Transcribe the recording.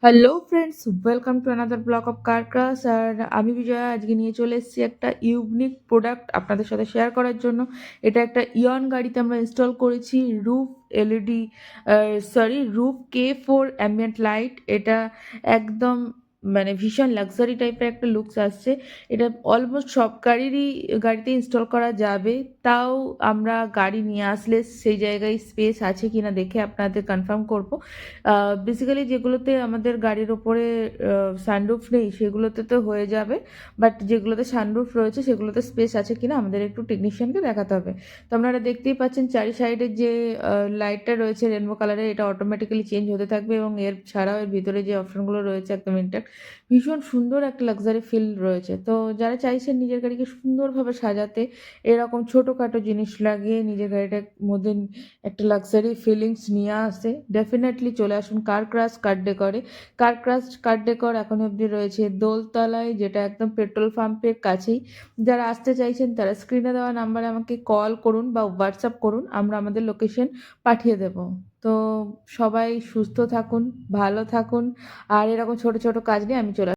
Hello friends, welcome to another blog of car crash. আর আমি বিজয়া আজকে নিয়ে চলে এসেছি একটা ইউনিক প্রোডাক্ট আপনাদের সাথে শেয়ার করার জন্য। এটা একটা ইয়ন গাড়িতে আমরা ইনস্টল করেছি roof LED, roof K4 ambient light. এটা একদম মানে ভীষণ লাক্সারি টাইপের একটা লুকস আসছে। এটা অলমোস্ট সব গাড়িতে ইনস্টল করা যাবে। তাও আমরা গাড়ি নিয়ে আসলে সেই জায়গায় স্পেস আছে কিনা দেখে আপনাদের কনফার্ম করব। বেসিক্যালি যেগুলোতে আমাদের গাড়ির ওপরে সানরুফ নেই সেগুলোতে তো হয়ে যাবে, বাট যেগুলোতে সানরুফ রয়েছে সেগুলোতে স্পেস আছে কিনা আমাদের একটু টেকনিশিয়ানকে দেখাতে হবে। তো আপনারা দেখতেই পাচ্ছেন চারি সাইডের যে লাইটটা রয়েছে রেনবো কালারের, এটা অটোমেটিক্যালি চেঞ্জ হতে থাকবে এবং এর ছাড়াও এর ভিতরে যে অপশনগুলো রয়েছে একদম ইনট্যাক্ট। ভীষণ সুন্দর একটা লাক্সারি ফিল রয়েছে। তো যারা চাইছেন নিজের গাড়িকে সুন্দরভাবে সাজাতে, এরকম ছোটোখাটো জিনিস লাগিয়ে নিজের গাড়িটার মধ্যে একটা লাক্সারি ফিলিংস নিয়ে আসে, ডেফিনেটলি চলে আসুন কার ক্রাশ কার ডেকরে। কার ক্রাশ কার ডেকর এখন অবধি রয়েছে দোলতলায়, যেটা একদম পেট্রোল পাম্পের কাছেই। যারা আসতে চাইছেন তারা স্ক্রিনে দেওয়া নাম্বারে আমাকে কল করুন বা হোয়াটসঅ্যাপ করুন, আমরা আমাদের লোকেশন পাঠিয়ে দেব। তো সবাই সুস্থ থাকুন, ভালো থাকুন। আর এরকম ছোট ছোট কাজ নিয়ে আমি চলে